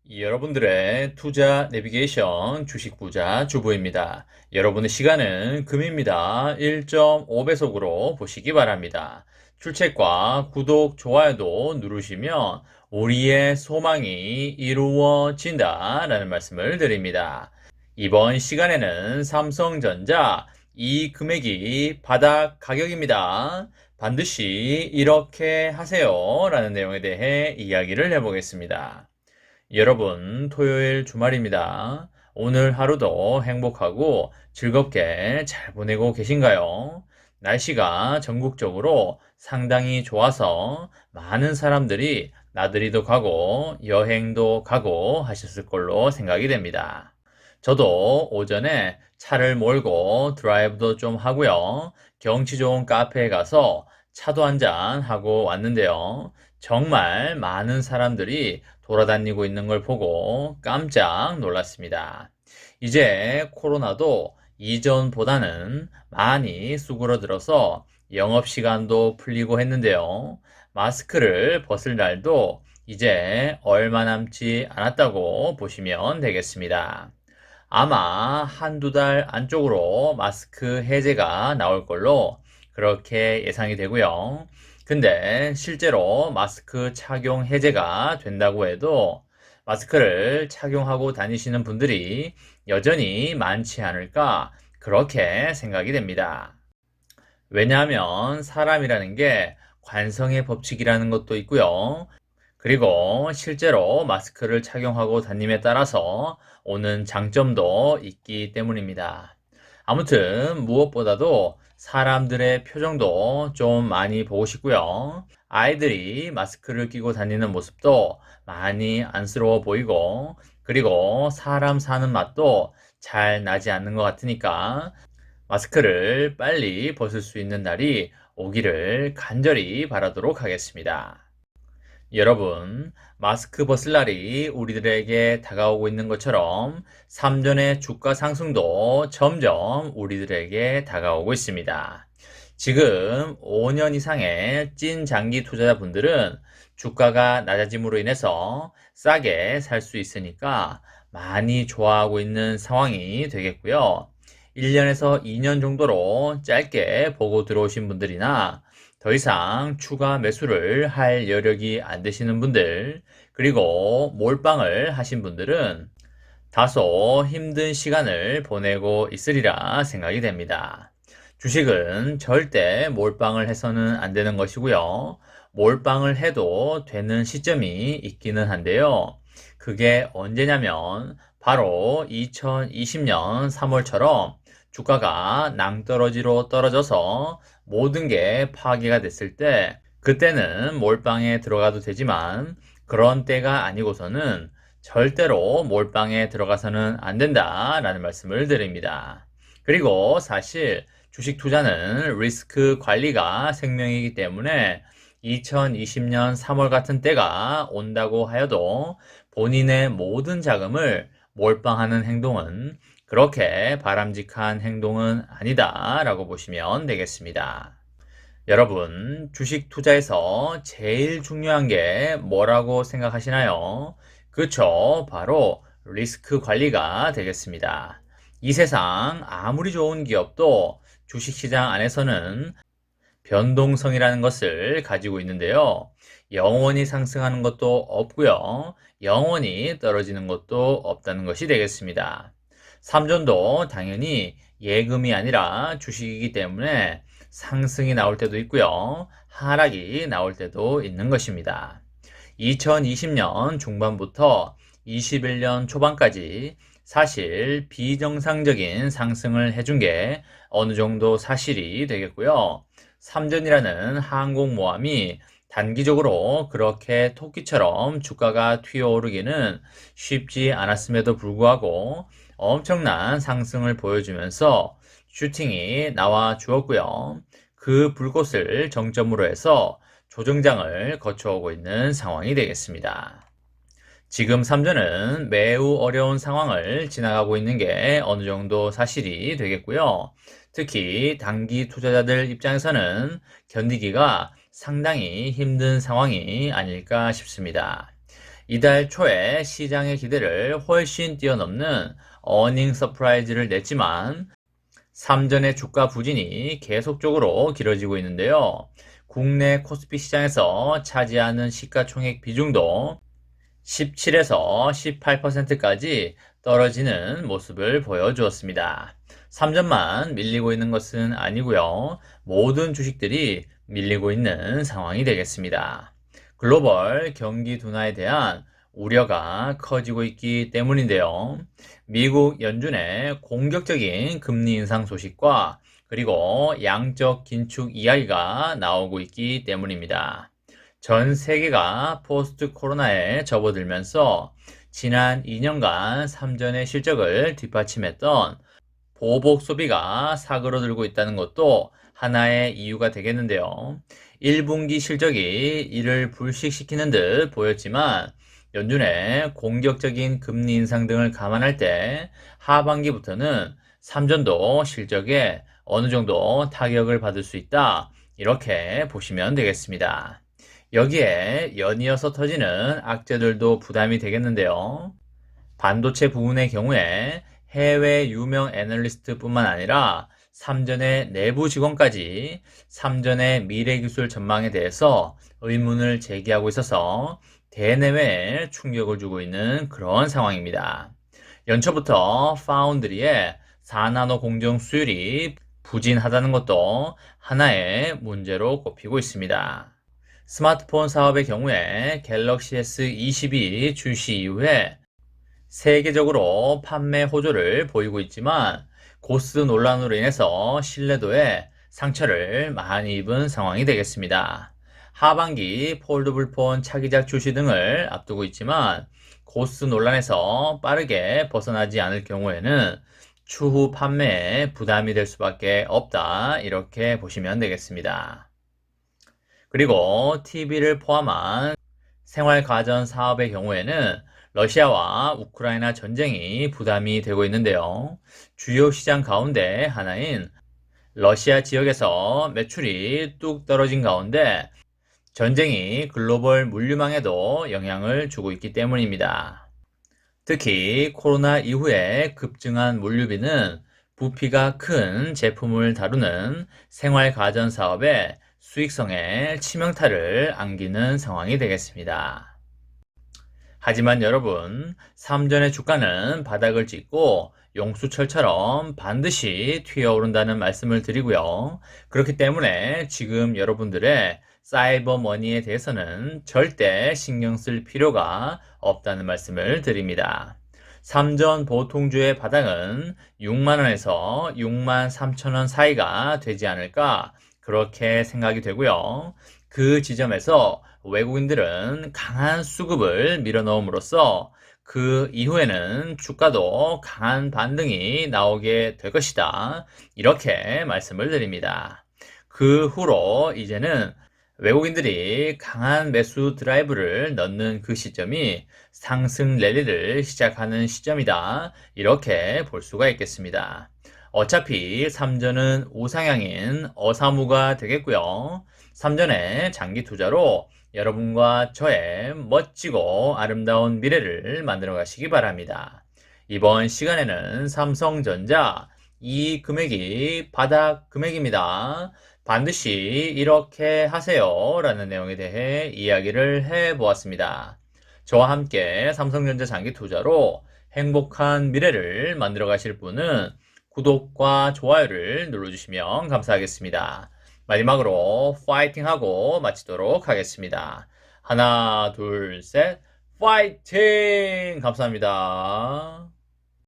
여러분들의 투자 내비게이션 주식 부자 주부입니다. 여러분의 시간은 금입니다. 1.5배속으로 보시기 바랍니다. 출첵과 구독, 좋아요도 누르시면 우리의 소망이 이루어진다 라는 말씀을 드립니다. 이번 시간에는 삼성전자 이 금액이 바닥 가격입니다. 반드시 이렇게 하세요 라는 내용에 대해 이야기를 해보겠습니다. 여러분, 토요일 주말입니다. 오늘 하루도 행복하고 즐겁게 잘 보내고 계신가요? 날씨가 전국적으로 상당히 좋아서 많은 사람들이 나들이도 가고 여행도 가고 하셨을 걸로 생각이 됩니다. 저도 오전에 차를 몰고 드라이브도 좀 하고요. 경치 좋은 카페에 가서 차도 한잔 하고 왔는데요. 정말 많은 사람들이 돌아다니고 있는 걸 보고 깜짝 놀랐습니다. 이제 코로나도 이전보다는 많이 수그러들어서 영업시간도 풀리고 했는데요. 마스크를 벗을 날도 이제 얼마 남지 않았다고 보시면 되겠습니다. 아마 한두 달 안쪽으로 마스크 해제가 나올 걸로 그렇게 예상이 되고요. 근데 실제로 마스크 착용 해제가 된다고 해도 마스크를 착용하고 다니시는 분들이 여전히 많지 않을까 그렇게 생각이 됩니다. 왜냐하면 사람이라는 게 관성의 법칙이라는 것도 있고요. 그리고 실제로 마스크를 착용하고 다님에 따라서 오는 장점도 있기 때문입니다. 아무튼 무엇보다도 사람들의 표정도 좀 많이 보고 싶고요. 아이들이 마스크를 끼고 다니는 모습도 많이 안쓰러워 보이고, 그리고 사람 사는 맛도 잘 나지 않는 것 같으니까 마스크를 빨리 벗을 수 있는 날이 오기를 간절히 바라도록 하겠습니다. 여러분, 마스크 벗을 날이 우리들에게 다가오고 있는 것처럼 3전의 주가 상승도 점점 우리들에게 다가오고 있습니다. 지금 5년 이상의 찐 장기 투자자분들은 주가가 낮아짐으로 인해서 싸게 살 수 있으니까 많이 좋아하고 있는 상황이 되겠고요. 1년에서 2년 정도로 짧게 보고 들어오신 분들이나 더 이상 추가 매수를 할 여력이 안 되시는 분들, 그리고 몰빵을 하신 분들은 다소 힘든 시간을 보내고 있으리라 생각이 됩니다. 주식은 절대 몰빵을 해서는 안 되는 것이고요. 몰빵을 해도 되는 시점이 있기는 한데요. 그게 언제냐면 바로 2020년 3월처럼 주가가 낭떠러지로 떨어져서 모든 게 파괴가 됐을 때 그때는 몰빵에 들어가도 되지만 그런 때가 아니고서는 절대로 몰빵에 들어가서는 안 된다라는 말씀을 드립니다. 그리고 사실 주식 투자는 리스크 관리가 생명이기 때문에 2020년 3월 같은 때가 온다고 하여도 본인의 모든 자금을 몰빵하는 행동은 그렇게 바람직한 행동은 아니다라고 보시면 되겠습니다. 여러분, 주식 투자에서 제일 중요한 게 뭐라고 생각하시나요? 그쵸, 바로 리스크 관리가 되겠습니다. 이 세상 아무리 좋은 기업도 주식시장 안에서는 변동성이라는 것을 가지고 있는데요. 영원히 상승하는 것도 없고요. 영원히 떨어지는 것도 없다는 것이 되겠습니다. 삼전도 당연히 예금이 아니라 주식이기 때문에 상승이 나올 때도 있고요. 하락이 나올 때도 있는 것입니다. 2020년 중반부터 21년 초반까지 사실 비정상적인 상승을 해준 게 어느 정도 사실이 되겠고요. 삼전이라는 항공모함이 단기적으로 그렇게 토끼처럼 주가가 튀어오르기는 쉽지 않았음에도 불구하고 엄청난 상승을 보여주면서 슈팅이 나와 주었고요. 그 불꽃을 정점으로 해서 조정장을 거쳐오고 있는 상황이 되겠습니다. 지금 삼전은 매우 어려운 상황을 지나가고 있는 게 어느 정도 사실이 되겠고요. 특히 단기 투자자들 입장에서는 견디기가 상당히 힘든 상황이 아닐까 싶습니다. 이달 초에 시장의 기대를 훨씬 뛰어넘는 어닝 서프라이즈를 냈지만 삼전의 주가 부진이 계속적으로 길어지고 있는데요. 국내 코스피 시장에서 차지하는 시가총액 비중도 17에서 18%까지 떨어지는 모습을 보여주었습니다. 3전만 밀리고 있는 것은 아니고요. 모든 주식들이 밀리고 있는 상황이 되겠습니다. 글로벌 경기 둔화에 대한 우려가 커지고 있기 때문인데요. 미국 연준의 공격적인 금리 인상 소식과 그리고 양적 긴축 이야기가 나오고 있기 때문입니다. 전 세계가 포스트 코로나에 접어들면서 지난 2년간 3전의 실적을 뒷받침했던 보복 소비가 사그러들고 있다는 것도 하나의 이유가 되겠는데요. 1분기 실적이 이를 불식시키는 듯 보였지만 연준의 공격적인 금리 인상 등을 감안할 때 하반기부터는 3전도 실적에 어느 정도 타격을 받을 수 있다. 이렇게 보시면 되겠습니다. 여기에 연이어서 터지는 악재들도 부담이 되겠는데요. 반도체 부분의 경우에 해외 유명 애널리스트뿐만 아니라 삼전의 내부 직원까지 삼전의 미래 기술 전망에 대해서 의문을 제기하고 있어서 대내외에 충격을 주고 있는 그런 상황입니다. 연초부터 파운드리의 4나노 공정 수율이 부진하다는 것도 하나의 문제로 꼽히고 있습니다. 스마트폰 사업의 경우에 갤럭시 S22 출시 이후에 세계적으로 판매 호조를 보이고 있지만 고스 논란으로 인해서 신뢰도에 상처를 많이 입은 상황이 되겠습니다. 하반기 폴더블폰 차기작 출시 등을 앞두고 있지만 고스 논란에서 빠르게 벗어나지 않을 경우에는 추후 판매에 부담이 될 수밖에 없다. 이렇게 보시면 되겠습니다. 그리고 TV를 포함한 생활가전 사업의 경우에는 러시아와 우크라이나 전쟁이 부담이 되고 있는데요. 주요 시장 가운데 하나인 러시아 지역에서 매출이 뚝 떨어진 가운데 전쟁이 글로벌 물류망에도 영향을 주고 있기 때문입니다. 특히 코로나 이후에 급증한 물류비는 부피가 큰 제품을 다루는 생활가전 사업에 수익성에 치명타를 안기는 상황이 되겠습니다. 하지만 여러분, 삼전의 주가는 바닥을 찍고 용수철처럼 반드시 튀어오른다는 말씀을 드리고요. 그렇기 때문에 지금 여러분들의 사이버 머니에 대해서는 절대 신경 쓸 필요가 없다는 말씀을 드립니다. 삼전 보통주의 바닥은 6만원에서 6만 3천원 사이가 되지 않을까 그렇게 생각이 되고요. 그 지점에서 외국인들은 강한 수급을 밀어넣음으로써 그 이후에는 주가도 강한 반등이 나오게 될 것이다. 이렇게 말씀을 드립니다. 그 후로 이제는 외국인들이 강한 매수 드라이브를 넣는 그 시점이 상승 랠리를 시작하는 시점이다. 이렇게 볼 수가 있겠습니다. 어차피 삼전은 우상향인 어사무가 되겠고요. 삼전의 장기 투자로 여러분과 저의 멋지고 아름다운 미래를 만들어 가시기 바랍니다. 이번 시간에는 삼성전자 이 금액이 바닥 금액입니다. 반드시 이렇게 하세요 라는 내용에 대해 이야기를 해 보았습니다. 저와 함께 삼성전자 장기 투자로 행복한 미래를 만들어 가실 분은 구독과 좋아요를 눌러주시면 감사하겠습니다. 마지막으로 파이팅하고 마치도록 하겠습니다. 하나, 둘, 셋, 파이팅! 감사합니다.